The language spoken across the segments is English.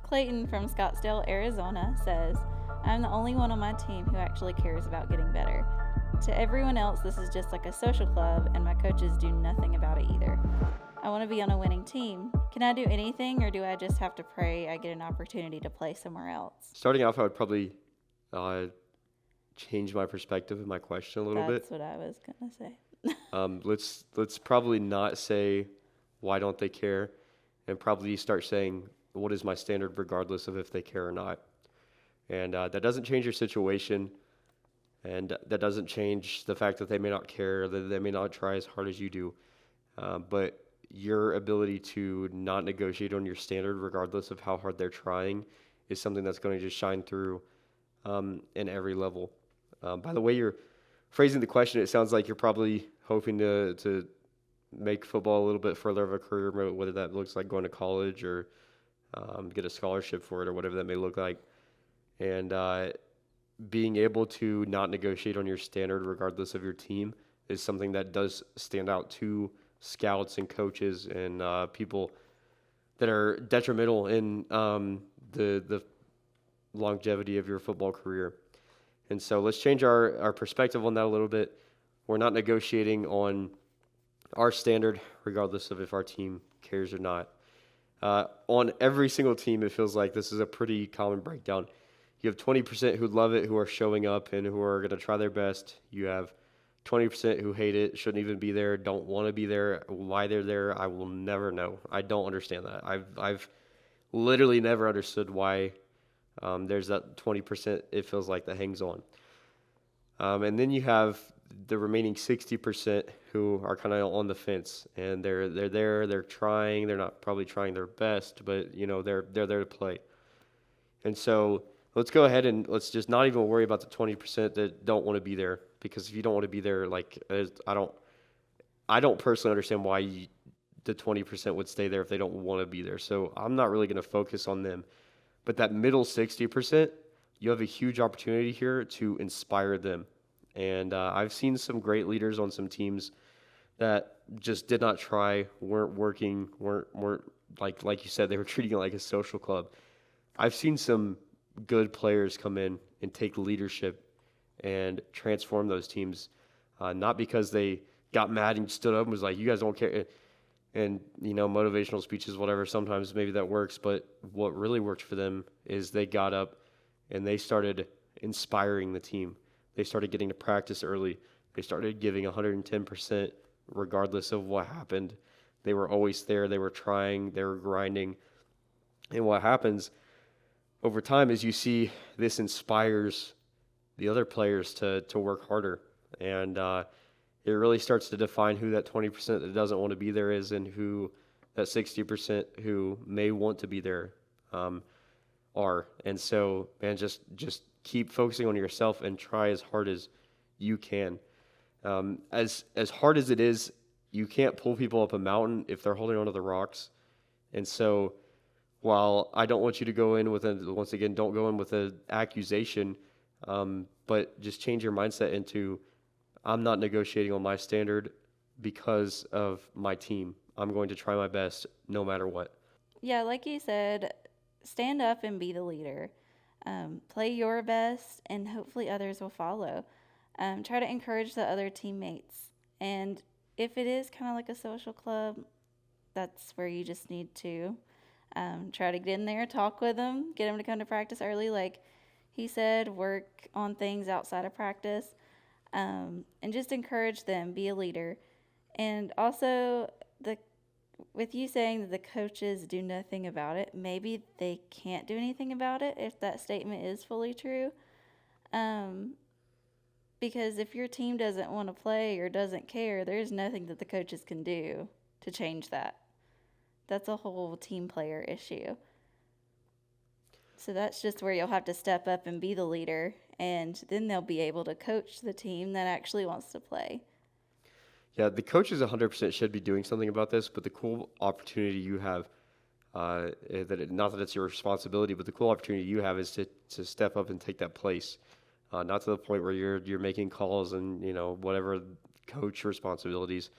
Clayton from Scottsdale, Arizona says, I'm the only one on my team who actually cares about getting better. To everyone else, this is just like a social club, and my coaches do nothing about it either. I want to be on a winning team. Can I do anything, or do I just have to pray I get an opportunity to play somewhere else? Starting off, I would probably change my perspective of my question a little bit. That's what I was going to say. Let's probably not say why don't they care, and probably start saying what is my standard regardless of if they care or not. And that doesn't change your situation, and that doesn't change the fact that they may not care, that they may not try as hard as you do. But your ability to not negotiate on your standard regardless of how hard they're trying is something that's going to just shine through in every level. By the way you're phrasing the question, it sounds like you're probably hoping to make football a little bit further of a career, whether that looks like going to college or get a scholarship for it or whatever that may look like. And being able to not negotiate on your standard regardless of your team is something that does stand out to scouts and coaches and people that are detrimental in the longevity of your football career. And so let's change our perspective on that a little bit. We're not negotiating on our standard regardless of if our team cares or not. On every single team, it feels like this is a pretty common breakdown. You have 20% who love it, who are showing up and who are going to try their best. You have 20% who hate it, shouldn't even be there, don't want to be there. Why they're there, I will never know. I don't understand that. I've literally never understood why there's that 20%, it feels like, that hangs on. And then you have the remaining 60% who are kind of on the fence, and they're there, they're trying, they're not probably trying their best, but they're there to play. And so let's go ahead and let's just not even worry about the 20% that don't want to be there, because if you don't want to be there, like I don't personally understand why the 20% would stay there if they don't want to be there. So I'm not really going to focus on them. But that middle 60%, you have a huge opportunity here to inspire them. And I've seen some great leaders on some teams that just did not try, weren't working, weren't like you said, they were treating it like a social club. I've seen some good players come in and take leadership and transform those teams, not because they got mad and stood up and was like, you guys don't care. And, motivational speeches, whatever, sometimes maybe that works. But what really worked for them is they got up and they started inspiring the team. They started getting to practice early. They started giving 110% regardless of what happened. They were always there. They were trying. They were grinding. And what happens over time is you see this inspires the other players to work harder. And it really starts to define who that 20% that doesn't want to be there is, and who that 60% who may want to be there are. And so, man, just keep focusing on yourself and try as hard as you can. As hard as it is, you can't pull people up a mountain if they're holding onto the rocks. And so, while I don't want you to go in with once again, don't go in with an accusation, but just change your mindset into, I'm not negotiating on my standard because of my team. I'm going to try my best no matter what. Yeah, like you said, stand up and be the leader. Play your best, and hopefully others will follow. Try to encourage the other teammates. And if it is kind of like a social club, that's where you just need to try to get in there, talk with them, get them to come to practice early. Like he said, work on things outside of practice, and just encourage them, be a leader. And also, with you saying that the coaches do nothing about it, maybe they can't do anything about it if that statement is fully true. Because if your team doesn't want to play or doesn't care, there's nothing that the coaches can do to change that. That's a whole team player issue. So that's just where you'll have to step up and be the leader, and then they'll be able to coach the team that actually wants to play. Yeah, the coaches 100% should be doing something about this, but the cool opportunity you have, not that it's your responsibility, but the cool opportunity you have is to step up and take that place. Not to the point where you're making calls and whatever coach responsibilities,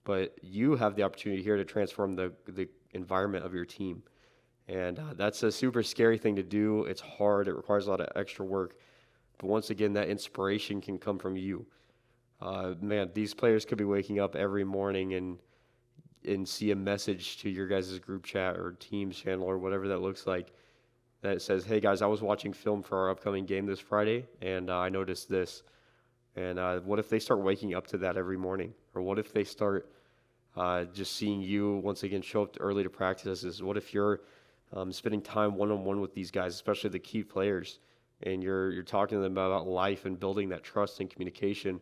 but you have the opportunity here to transform the environment of your team. And that's a super scary thing to do. It's hard. It requires a lot of extra work. But once again, that inspiration can come from you. Man, these players could be waking up every morning and see a message to your guys' group chat or Teams channel or whatever that looks like that says, "Hey guys, I was watching film for our upcoming game this Friday, and I noticed this." And what if they start waking up to that every morning? Or what if they start just seeing you once again show up early to practices? What if you're spending time one on one with these guys, especially the key players, and you're talking to them about life and building that trust and communication?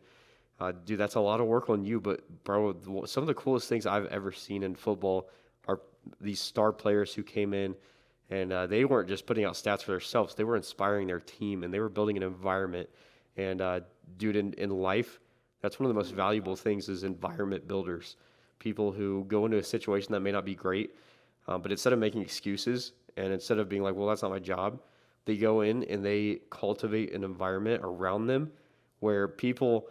Dude, that's a lot of work on you. But bro, some of the coolest things I've ever seen in football are these star players who came in and they weren't just putting out stats for themselves. They were inspiring their team and they were building an environment. And dude, in life, that's one of the most valuable things is environment builders. People who go into a situation that may not be great, but instead of making excuses and instead of being like, well, that's not my job, they go in and they cultivate an environment around them where people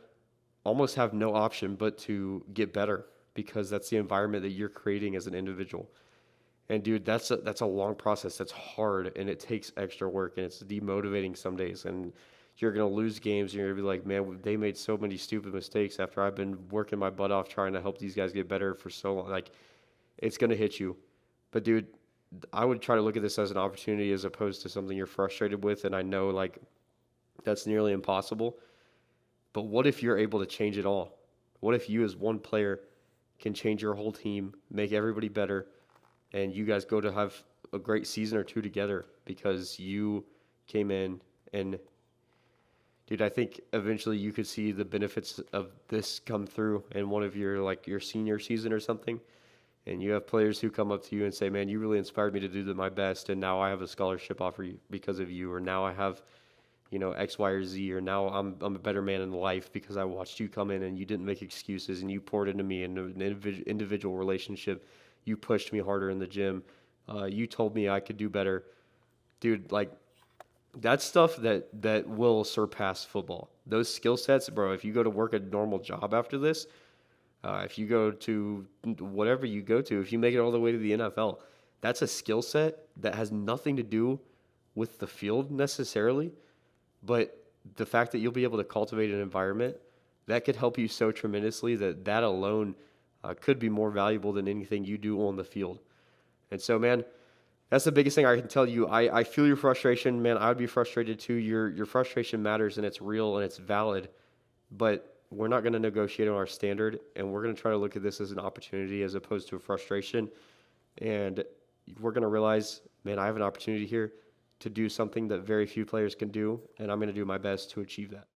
almost have no option but to get better because that's the environment that you're creating as an individual. And dude, that's a long process. That's hard and it takes extra work and it's demotivating some days. And you're gonna lose games. And you're gonna be like, man, they made so many stupid mistakes after I've been working my butt off trying to help these guys get better for so long. Like, it's gonna hit you. But dude, I would try to look at this as an opportunity as opposed to something you're frustrated with. And I know like that's nearly impossible. But what if you're able to change it all? What if you, as one player, can change your whole team, make everybody better, and you guys go to have a great season or two together because you came in and, dude, I think eventually you could see the benefits of this come through in one of your like your senior season or something, and you have players who come up to you and say, "Man, you really inspired me to do my best, and now I have a scholarship offer because of you, or now I have." X, Y, or Z, or now I'm a better man in life because I watched you come in and you didn't make excuses and you poured into me in an individual relationship. You pushed me harder in the gym. You told me I could do better. Dude, like, that's stuff that will surpass football. Those skill sets, bro, if you go to work a normal job after this, if you go to whatever you go to, if you make it all the way to the NFL, that's a skill set that has nothing to do with the field necessarily. But the fact that you'll be able to cultivate an environment that could help you so tremendously that alone could be more valuable than anything you do on the field. And so, man, that's the biggest thing I can tell you. I feel your frustration, man. I would be frustrated too. Your frustration matters and it's real and it's valid. But we're not going to negotiate on our standard, and we're going to try to look at this as an opportunity as opposed to a frustration. And we're going to realize, man, I have an opportunity here to do something that very few players can do, and I'm going to do my best to achieve that.